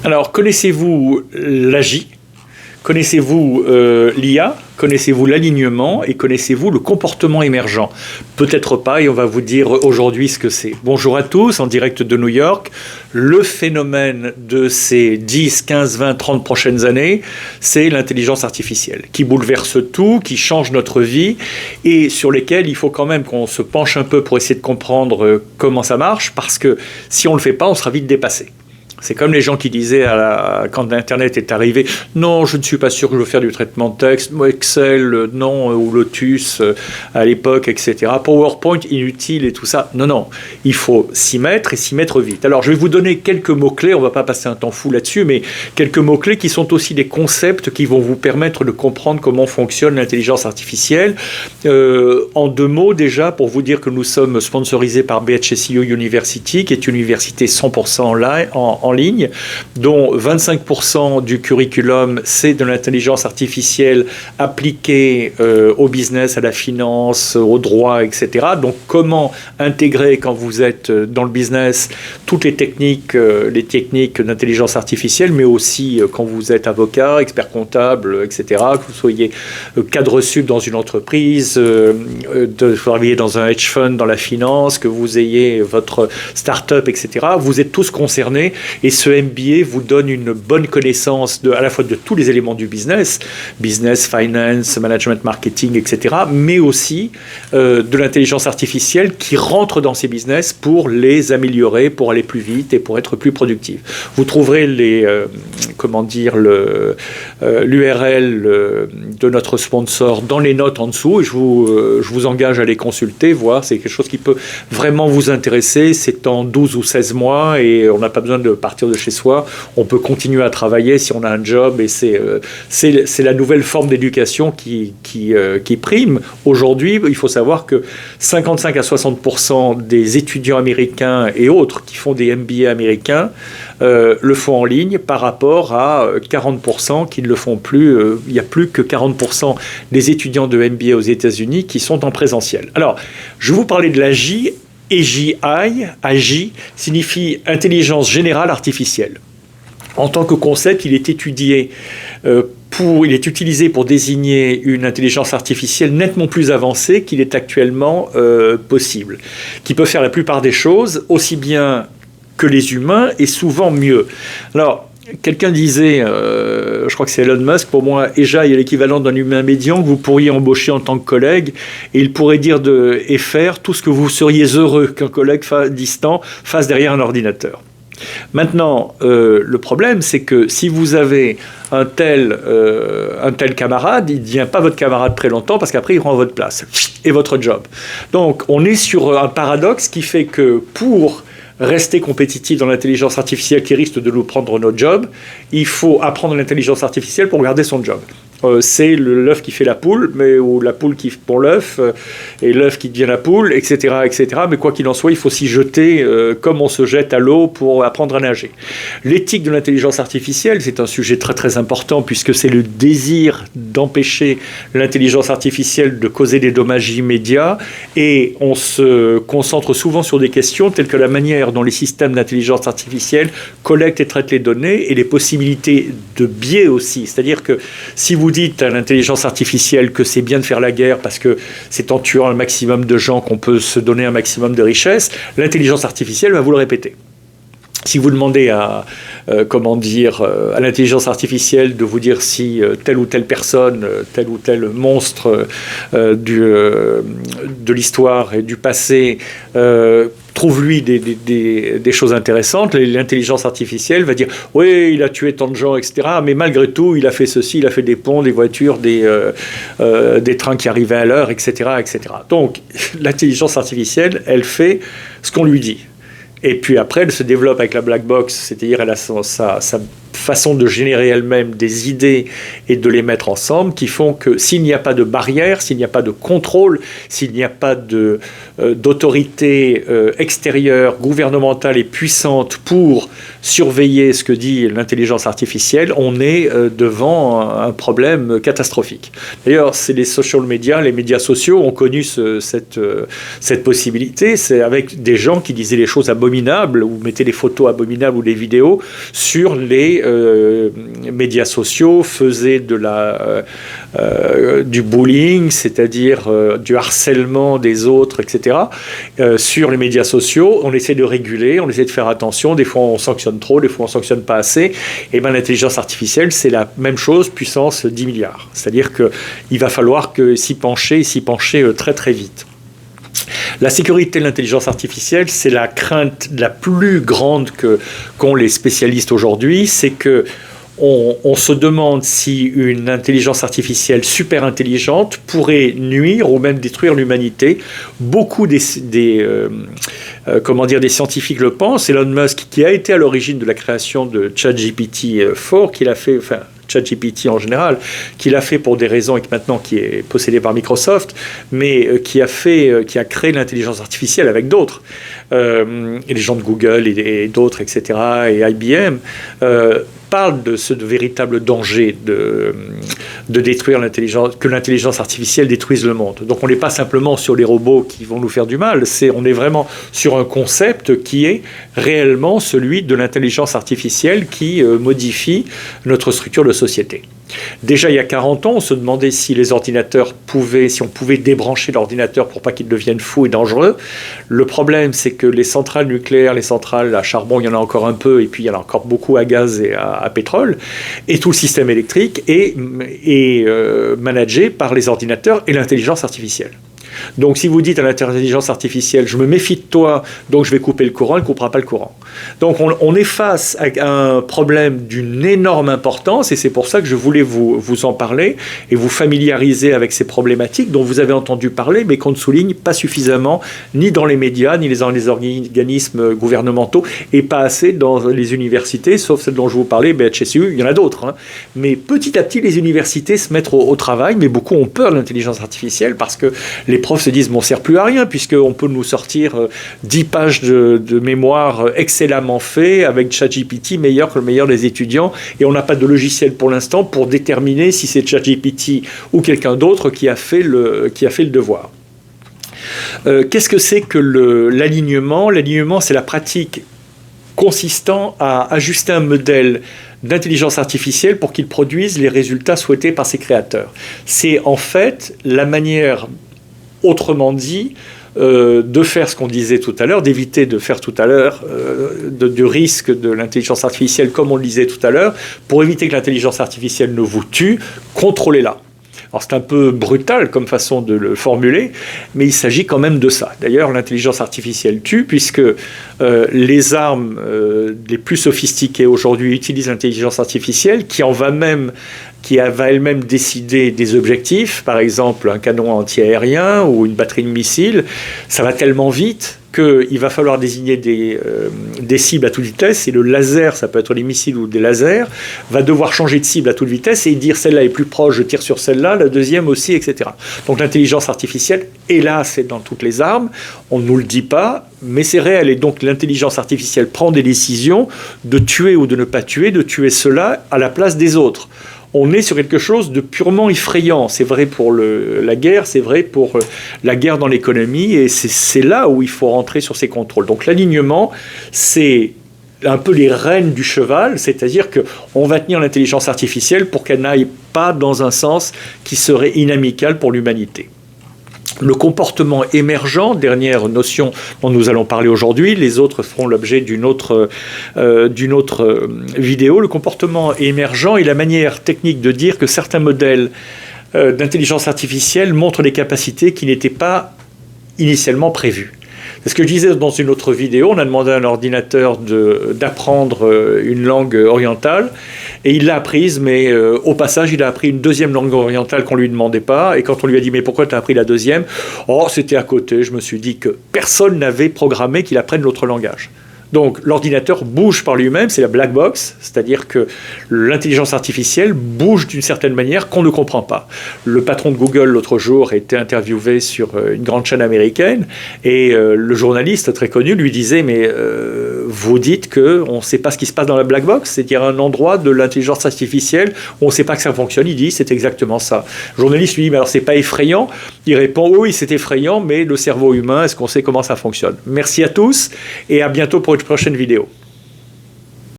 Alors, connaissez-vous l'AGI? Connaissez-vous l'IA? Connaissez-vous l'alignement? Et connaissez-vous le comportement émergent? Peut-être pas, et on va vous dire aujourd'hui ce que c'est. Bonjour à tous, en direct de New York. Le phénomène de ces 10, 15, 20, 30 prochaines années, c'est l'intelligence artificielle, qui bouleverse tout, qui change notre vie, et sur lesquels il faut quand même qu'on se penche un peu pour essayer de comprendre comment ça marche, parce que si on ne le fait pas, on sera vite dépassé. C'est comme les gens qui disaient quand Internet est arrivé, non, je ne suis pas sûr que je veux faire du traitement de texte, moi Excel, non, ou Lotus à l'époque, etc. PowerPoint, inutile et tout ça. Non, non, il faut s'y mettre et s'y mettre vite. Alors, je vais vous donner quelques mots-clés, on ne va pas passer un temps fou là-dessus, mais quelques mots-clés qui sont aussi des concepts qui vont vous permettre de comprendre comment fonctionne l'intelligence artificielle. En deux mots, déjà, pour vous dire que nous sommes sponsorisés par BHSU University, qui est une université 100% en ligne, dont 25% du curriculum, c'est de l'intelligence artificielle appliquée au business, à la finance, au droit, etc. Donc, comment intégrer, quand vous êtes dans le business, toutes les techniques d'intelligence artificielle, mais aussi quand vous êtes avocat, expert comptable, etc., que vous soyez cadre sub dans une entreprise, de travailler dans un hedge fund, dans la finance, que vous ayez votre start-up, etc. Vous êtes tous concernés. Et ce MBA vous donne une bonne connaissance à la fois de tous les éléments du business, finance, management, marketing, etc., mais aussi de l'intelligence artificielle qui rentre dans ces business pour les améliorer, pour aller plus vite et pour être plus productif. Vous trouverez l'URL de notre sponsor dans les notes en dessous. Et je vous engage à les consulter, voir. C'est quelque chose qui peut vraiment vous intéresser. C'est en 12 ou 16 mois et on n'a pas besoin de partir de chez soi. On peut continuer à travailler si on a un job et c'est la nouvelle forme d'éducation qui prime. Aujourd'hui, il faut savoir que 55 à 60% des étudiants américains et autres qui font des MBA américains le font en ligne par rapport à 40% qui ne le font plus. Il n'y a plus que 40% des étudiants de MBA aux États-Unis qui sont en présentiel. Alors, je vais vous parler de l'AGI. AGI signifie intelligence générale artificielle. En tant que concept, il est utilisé pour désigner une intelligence artificielle nettement plus avancée qu'il est actuellement possible, qui peut faire la plupart des choses aussi bien que les humains et souvent mieux. Alors, quelqu'un disait, je crois que c'est Elon Musk, pour moi, AI est l'équivalent d'un humain médian que vous pourriez embaucher en tant que collègue, et il pourrait dire et faire tout ce que vous seriez heureux qu'un collègue distant fasse derrière un ordinateur. Maintenant, le problème, c'est que si vous avez un tel camarade, il ne devient pas votre camarade très longtemps parce qu'après, il prend votre place et votre job. Donc, on est sur un paradoxe qui fait que pour rester compétitif dans l'intelligence artificielle qui risque de nous prendre notre job, il faut apprendre l'intelligence artificielle pour garder son job. C'est l'œuf qui fait la poule, ou la poule qui pond l'œuf, et l'œuf qui devient la poule, etc., etc. Mais quoi qu'il en soit, il faut s'y jeter comme on se jette à l'eau pour apprendre à nager. L'éthique de l'intelligence artificielle, c'est un sujet très très important puisque c'est le désir d'empêcher l'intelligence artificielle de causer des dommages immédiats, et on se concentre souvent sur des questions telles que la manière dont les systèmes d'intelligence artificielle collectent et traitent les données et les possibilités de biais aussi. C'est-à-dire que si vous dites à l'intelligence artificielle que c'est bien de faire la guerre parce que c'est en tuant un maximum de gens qu'on peut se donner un maximum de richesses, l'intelligence artificielle va vous le répéter. Si vous demandez à l'intelligence artificielle de vous dire si telle ou telle personne, tel ou tel monstre de l'histoire et du passé trouve lui des choses intéressantes, l'intelligence artificielle va dire « oui, il a tué tant de gens, etc. Mais malgré tout, il a fait ceci, il a fait des ponts, des voitures, des trains qui arrivaient à l'heure, etc. etc. » Donc, l'intelligence artificielle, elle fait ce qu'on lui dit. Et puis après, elle se développe avec la black box, c'est-à-dire elle a sa façon de générer elle-même des idées et de les mettre ensemble, qui font que s'il n'y a pas de barrière, s'il n'y a pas de contrôle, s'il n'y a pas d'autorité extérieure, gouvernementale et puissante pour surveiller ce que dit l'intelligence artificielle, on est devant un problème catastrophique. D'ailleurs, c'est les social media, les médias sociaux ont connu cette possibilité. C'est avec des gens qui disaient des choses abominables, ou mettaient des photos abominables ou des vidéos sur les médias sociaux, faisaient du bullying, c'est-à-dire du harcèlement des autres, etc. Sur les médias sociaux, on essaie de réguler, on essaie de faire attention. Des fois, on sanctionne trop, des fois, on sanctionne pas assez. Et bien, l'intelligence artificielle, c'est la même chose, puissance 10 milliards. C'est-à-dire qu'il va falloir s'y pencher très, très vite. La sécurité de l'intelligence artificielle, c'est la crainte la plus grande qu'ont les spécialistes aujourd'hui, c'est que on se demande si une intelligence artificielle super intelligente pourrait nuire ou même détruire l'humanité. Beaucoup des scientifiques le pensent. Elon Musk, qui a été à l'origine de la création de ChatGPT-4, qu'il a fait, enfin ChatGPT en général, qu'il a fait pour des raisons et que maintenant qui est possédé par Microsoft, mais qui a créé l'intelligence artificielle avec d'autres, et les gens de Google et d'autres, etc., et IBM, parle de ce véritable danger de détruire que l'intelligence artificielle détruise le monde. Donc on n'est pas simplement sur les robots qui vont nous faire du mal, on est vraiment sur un concept qui est réellement celui de l'intelligence artificielle qui modifie notre structure de société. Déjà, il y a 40 ans, on se demandait si on pouvait débrancher l'ordinateur pour pas qu'il devienne fou et dangereux. Le problème, c'est que les centrales nucléaires, les centrales à charbon, il y en a encore un peu, et puis il y en a encore beaucoup à gaz et à pétrole, et tout le système électrique est managé par les ordinateurs et l'intelligence artificielle. Donc si vous dites à l'intelligence artificielle, je me méfie de toi, donc je vais couper le courant, elle ne coupera pas le courant. Donc on est face à un problème d'une énorme importance, et c'est pour ça que je voulais vous en parler et vous familiariser avec ces problématiques dont vous avez entendu parler, mais qu'on ne souligne pas suffisamment, ni dans les médias, ni dans les organismes gouvernementaux, et pas assez dans les universités, sauf celle dont je vous parlais, HSU, il y en a d'autres. Hein. Mais petit à petit, les universités se mettent au travail, mais beaucoup ont peur de l'intelligence artificielle parce que les profs se disent, on ne sert plus à rien, puisqu'on peut nous sortir 10 pages de mémoire excellemment fait, avec ChatGPT meilleur que le meilleur des étudiants, et on n'a pas de logiciel pour l'instant pour déterminer si c'est ChatGPT ou quelqu'un d'autre qui a fait le devoir. Qu'est-ce que c'est que l'alignement ? L'alignement, c'est la pratique consistant à ajuster un modèle d'intelligence artificielle pour qu'il produise les résultats souhaités par ses créateurs. C'est en fait la manière, autrement dit, de faire ce qu'on disait tout à l'heure, d'éviter de faire tout à l'heure du risque de l'intelligence artificielle comme on le disait tout à l'heure, pour éviter que l'intelligence artificielle ne vous tue, contrôlez-la. Alors c'est un peu brutal comme façon de le formuler, mais il s'agit quand même de ça. D'ailleurs, l'intelligence artificielle tue, puisque les armes les plus sophistiquées aujourd'hui utilisent l'intelligence artificielle, qui va elle-même décider des objectifs, par exemple un canon anti-aérien ou une batterie de missiles. Ça va tellement vite qu'il va falloir désigner des cibles à toute vitesse, et le laser, ça peut être des missiles ou des lasers, va devoir changer de cible à toute vitesse et dire celle-là est plus proche, je tire sur celle-là, la deuxième aussi, etc. Donc l'intelligence artificielle, hélas, c'est dans toutes les armes, on ne nous le dit pas, mais c'est réel, et donc l'intelligence artificielle prend des décisions de tuer ou de ne pas tuer, de tuer cela à la place des autres. On est sur quelque chose de purement effrayant. C'est vrai pour la guerre, c'est vrai pour la guerre dans l'économie, et c'est là où il faut rentrer sur ces contrôles. Donc l'alignement, c'est un peu les rênes du cheval, c'est-à-dire qu'on va tenir l'intelligence artificielle pour qu'elle n'aille pas dans un sens qui serait inamical pour l'humanité. Le comportement émergent, dernière notion dont nous allons parler aujourd'hui, les autres feront l'objet d'une autre vidéo. Le comportement émergent est la manière technique de dire que certains modèles d'intelligence artificielle montrent des capacités qui n'étaient pas initialement prévues. C'est ce que je disais dans une autre vidéo. On a demandé à un ordinateur d'apprendre une langue orientale, et il l'a apprise, mais au passage, il a appris une deuxième langue orientale qu'on ne lui demandait pas. Et quand on lui a dit « mais pourquoi tu as appris la deuxième ?» « Oh, c'était à côté, je me suis dit que personne n'avait programmé qu'il apprenne l'autre langage. » Donc l'ordinateur bouge par lui-même, c'est la black box, c'est-à-dire que l'intelligence artificielle bouge d'une certaine manière qu'on ne comprend pas. Le patron de Google l'autre jour était interviewé sur une grande chaîne américaine et le journaliste très connu lui disait mais vous dites qu'on ne sait pas ce qui se passe dans la black box, c'est-à-dire un endroit de l'intelligence artificielle où on ne sait pas que ça fonctionne. Il dit c'est exactement ça. Le journaliste lui dit mais alors c'est pas effrayant? Il répond oui c'est effrayant mais le cerveau humain, est-ce qu'on sait comment ça fonctionne? Merci à tous et à bientôt pour une prochaine vidéo.